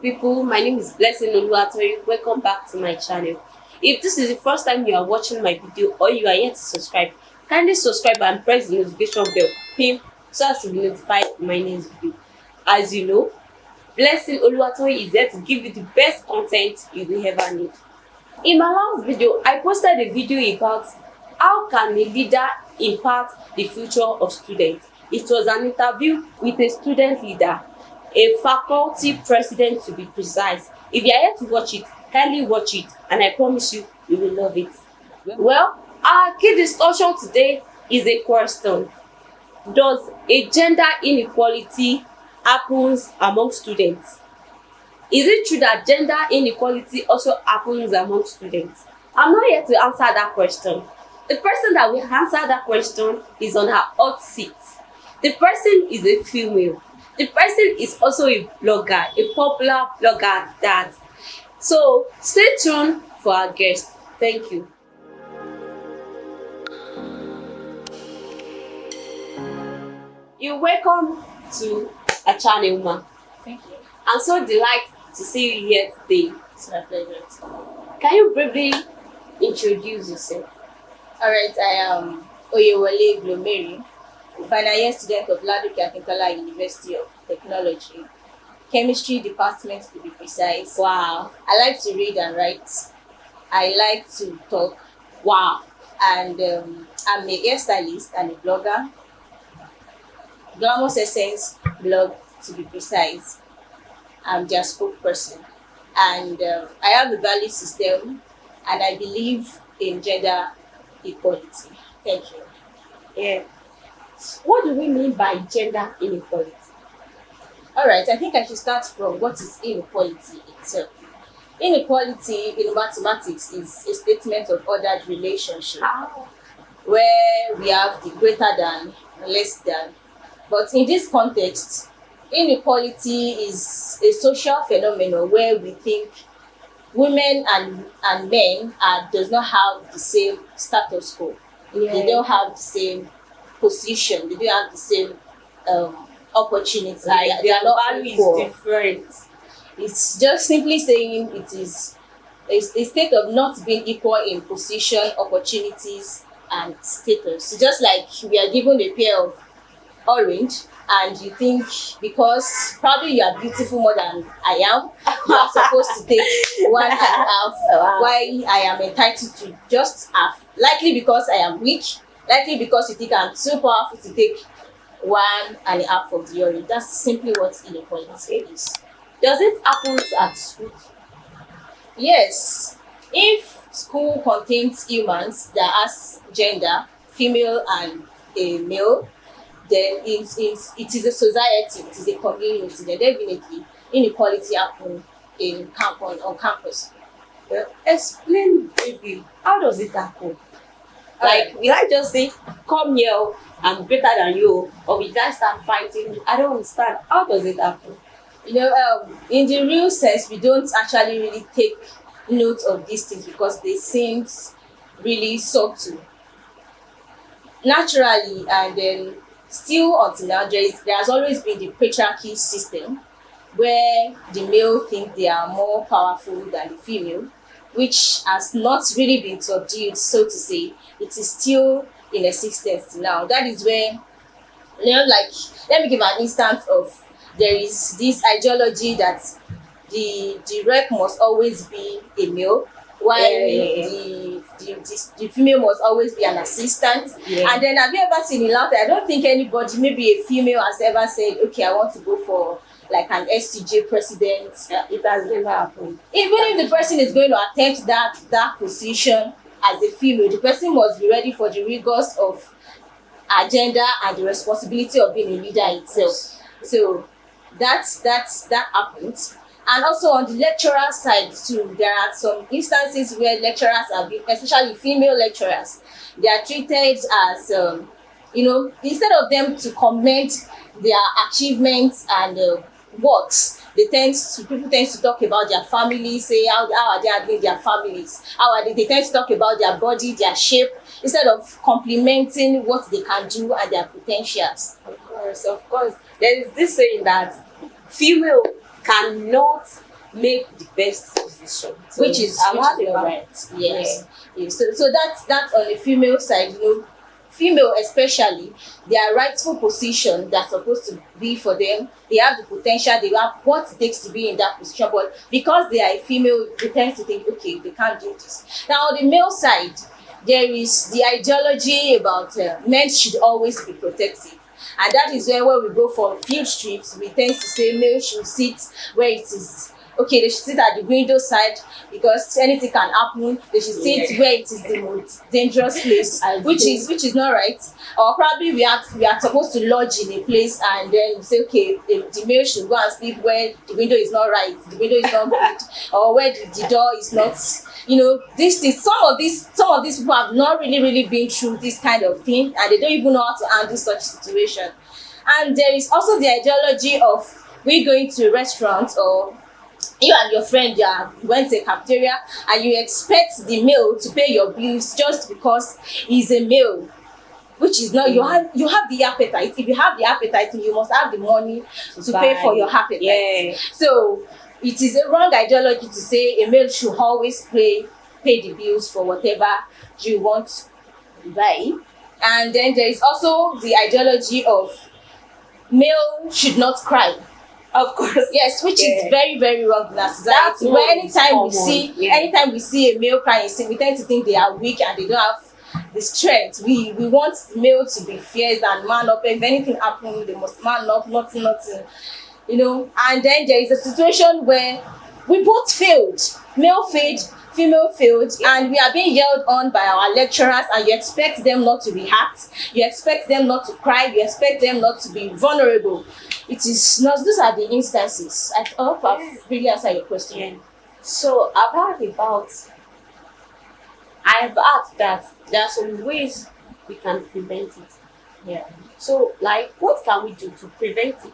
People, my name is Blessing Oluwatoyi. Welcome back to my channel. If this is the first time you are watching my video or you are yet to subscribe, kindly subscribe and press the notification bell pin so as to be notified of my next video. As you know, Blessing Oluwatoyi is there to give you the best content you will ever need. In my last video, I posted a video about how can a leader impact the future of students. It was an interview with a student leader, a faculty president to be precise. If you are here to watch it, kindly watch it and I promise you, you will love it. Well, our key discussion today is a question. Does a gender inequality happens among students? Is it true that gender inequality also happens among students? I'm not here to answer that question. The person that will answer that question is on her hot seat. The person is a female. The person is also a blogger, a popular blogger at that. So stay tuned for our guest. Thank you. You're welcome to our channel, ma. Thank you. I'm so delighted to see you here today. It's my pleasure. Can you briefly introduce yourself? Alright, I am Oyewole Glomeri, final year student of Ladoke Akintola University of Technology, chemistry department to be precise. Wow. I like to read and write. I like to talk. Wow. And I'm a hairstylist and a blogger. Glamorous Essence blog to be precise. I'm their spokesperson. And I have a value system and I believe in gender equality. Thank you. Yeah. What do we mean by gender inequality? Alright, I think I should start from what is inequality itself. Inequality in mathematics is a statement of ordered relationship where we have the greater than, less than. But in this context, inequality is a social phenomenon where we think women and men does not have the same status quo. Yeah. They don't have the same position. They don't have the same opportunity. Like they are their not value equal. is different. It's just simply saying it is a state of not being equal in position, opportunities, and status. It's just like we are given a pair of orange and you think because probably you are beautiful more than I am, you are supposed to take one and a half. Why I am entitled to just half. Likely because I am weak, likely because you think I'm too powerful to take one and a half of the orange. That's simply what inequality is. Does it happen at school? Yes. If school contains humans that has gender, female and a male, then it is a society, it is a community, then definitely inequality happen on campus. Well, explain briefly, how does it happen? Like, will I just say, come here, I'm greater than you, or we just start fighting? I don't understand. How does it happen? You know, in the real sense, we don't actually really take note of these things because they seem really subtle. Naturally, and then still until now, there has always been the patriarchy system where the male think they are more powerful than the female, which has not really been subdued, so to say. It is still in existence now. That is where, like, let me give an instance of, there is this ideology that the rep must always be a male, while the female must always be an assistant. Yeah. And then have you ever seen in Latin? I don't think anybody, maybe a female, has ever said, okay, I want to go for like an SCJ president. It has never happened. Even if the person is going to attempt that position as a female, the person must be ready for the rigors of agenda and the responsibility of being a leader itself. So that happens. And also on the lecturer side too, there are some instances where lecturers are being, especially female lecturers, they are treated as instead of them to commend their achievements and works, people tend to talk about their families, say how are they handling their families, they tend to talk about their body, their shape, instead of complimenting what they can do and their potentials. Of course. There is this saying that female cannot make the best decision. So which is I've had not about right. Yes. Yes. So that's on the female side. Female especially, their rightful position that's supposed to be for them. They have the potential. They have what it takes to be in that position. But because they are a female, they tend to think, okay, they can't do this. Now on the male side, there is the ideology about men should always be protective. And that is when we go for field trips, we tend to say male should sit where it is okay. They should sit at the window side because anything can happen. They should sit where it is the most dangerous place, which is not right. Or probably we are supposed to lodge in a place and then we say, okay, the male should go and sleep where the window is not right, the window is not good, or where the door is not. This thing, some of these people have not really been through this kind of thing, and they don't even know how to handle such situation. And there is also the ideology of we going to a restaurant, or you and your friend went to a cafeteria and you expect the male to pay your bills just because he's a male, which is not. You have the appetite. If you have the appetite, you must have the money to pay for your appetite. Yeah. So it is a wrong ideology to say a male should always pay the bills for whatever you want to buy. And then there is also the ideology of male should not cry. Of course. Yes, which is very, very wrong in our society. Where anytime we see a male crying, we tend to think they are weak and they don't have the strength. We want male to be fierce and man up. If anything happens, they must man up, nothing. And then there is a situation where we both failed. Male failed, female failed, and we are being yelled on by our lecturers, and you expect them not to react, you expect them not to cry, you expect them not to be vulnerable. It is not. Those are the instances. I hope I've really answered your question. Yeah. So I have heard that there are some ways we can prevent it. Yeah. So, like, what can we do to prevent it?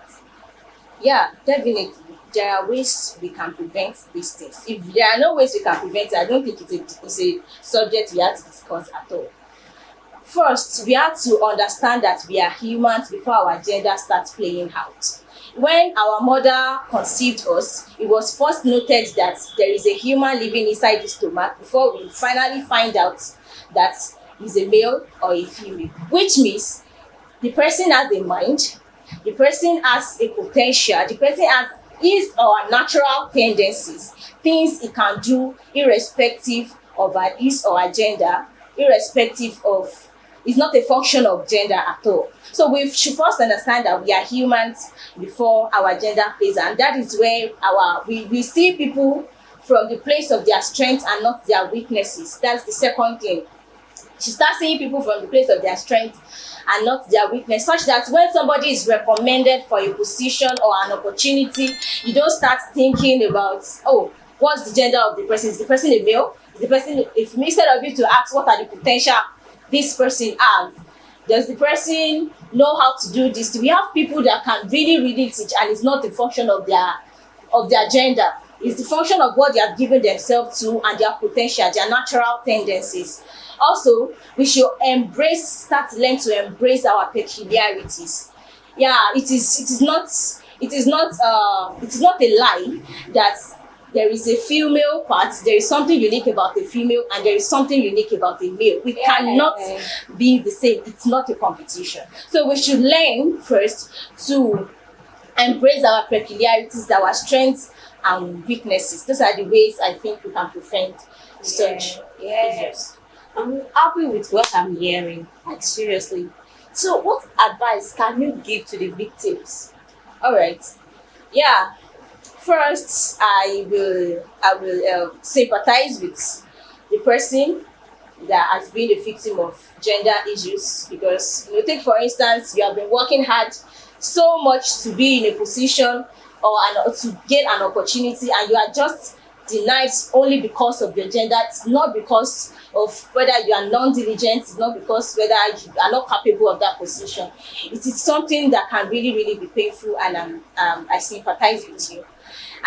Yeah, definitely. There are ways we can prevent these things. If there are no ways we can prevent it, I don't think it's a subject we have to discuss at all. First, we have to understand that we are humans before our gender starts playing out. When our mother conceived us, it was first noted that there is a human living inside the stomach before we finally find out that he's a male or a female, which means the person has a mind, the person has a potential, the person has his or her natural tendencies, things he can do irrespective of his or her gender, irrespective of. It's not a function of gender at all. So we should first understand that we are humans before our gender plays, and that is where we see people from the place of their strengths and not their weaknesses. That's the second thing. You start seeing people from the place of their strength and not their weakness, such that when somebody is recommended for a position or an opportunity, you don't start thinking about, oh, what's the gender of the person? Is the person a male? Is the person, if instead of you to ask what are the potential this person have, does the person know how to do this? We have people that can really teach, and it's not a function of their gender. It's the function of what they have given themselves to and their potential, their natural tendencies. Also, we should start to learn to embrace our peculiarities. Yeah, it is not a lie that there is a female part, there is something unique about a female, and there is something unique about a male. We cannot be the same. It's not a competition. So we should learn first to embrace our peculiarities, our strengths and weaknesses. Those are the ways I think we can prevent such issues. I'm happy with what I'm hearing. Like, seriously. So what advice can you give to the victims? All right. Yeah. First, I will sympathize with the person that has been a victim of gender issues, because take for instance, you have been working hard so much to be in a position or to gain an opportunity, and you are just denied only because of your gender. It's not because of whether you are non-diligent, it's not because whether you are not capable of that position. It is something that can really be painful, and I sympathize with you.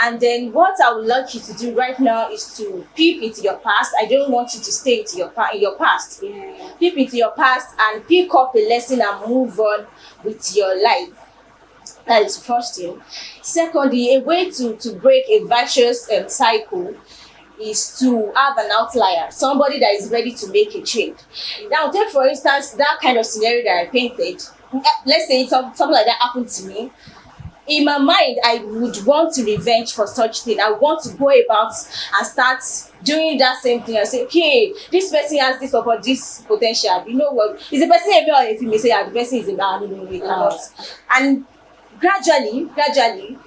And then what I would like you to do right now is to peep into your past. I don't want you to stay in your past. Yeah. Peep into your past and pick up a lesson and move on with your life. That is the first thing. Secondly, a way to break a vicious cycle is to have an outlier, somebody that is ready to make a change. Now, take for instance that kind of scenario that I painted. Let's say something like that happened to me. In my mind, I would want to revenge for such thing. I want to go about and start doing that same thing and say, okay, this person has this potential. You know what? Is the person a male or a female? Say, yeah, the person is a male. No, we cannot. And gradually,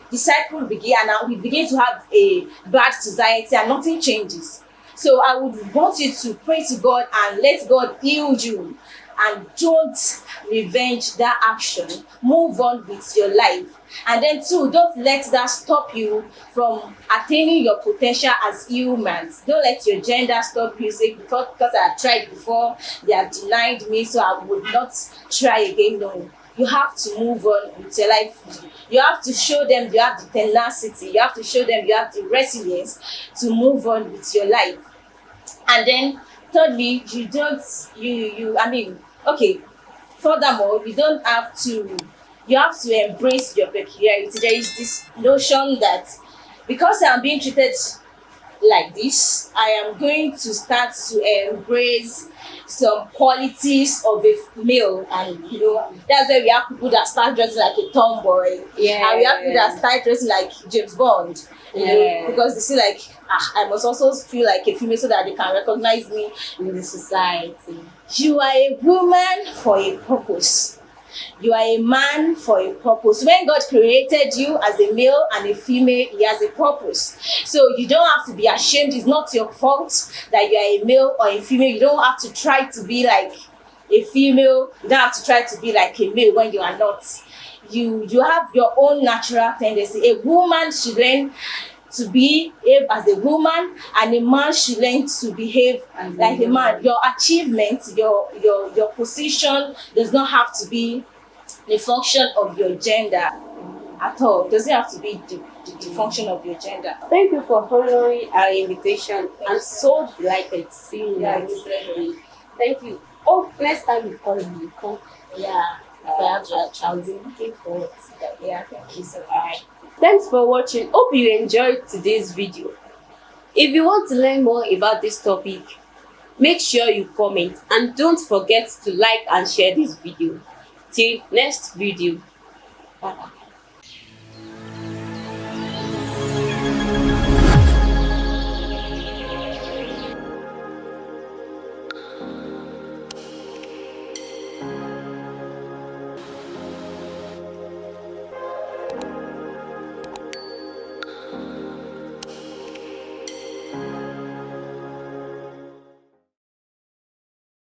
the cycle begin, and we begin to have a bad society, and nothing changes. So I would want you to pray to God and let God heal you, and don't revenge that action. Move on with your life. And then two, don't let that stop you from attaining your potential as humans. Don't let your gender stop you. Say, because I have tried before, they have denied me, so I would not try again. No, you have to move on with your life. You have to show them you have the tenacity. You have to show them you have the resilience to move on with your life. And then thirdly, furthermore, you have to embrace your peculiarity. There is this notion that because I'm being treated like this, I am going to start to embrace some qualities of a male. And that's why we have people that start dressing like a tomboy. Yeah. And we have people that start dressing like James Bond. Because they see like, I must also feel like a female so that they can recognize me in the society. You are a woman for a purpose. You are a man for a purpose. When God created you as a male and a female, He has a purpose. So you don't have to be ashamed. It's not your fault that you are a male or a female. You don't have to try to be like a female. You don't have to try to be like a male when you are not. You have your own natural tendency. A woman should learn to behave as a woman, and a man should learn to behave like a man. Your achievement, your position does not have to be the function of your gender at all. It doesn't have to be the function of your gender. Thank you for honoring our invitation. I'm so delighted to see you. Yeah, it's very. Thank you. Oh, next time you call me, you come. Yeah. I'll be looking forward to that. Yeah, thank you so much. Alright. Thanks for watching. Hope you enjoyed today's video. If you want to learn more about this topic, make sure you comment, and don't forget to like and share this video. Till next video. Bye.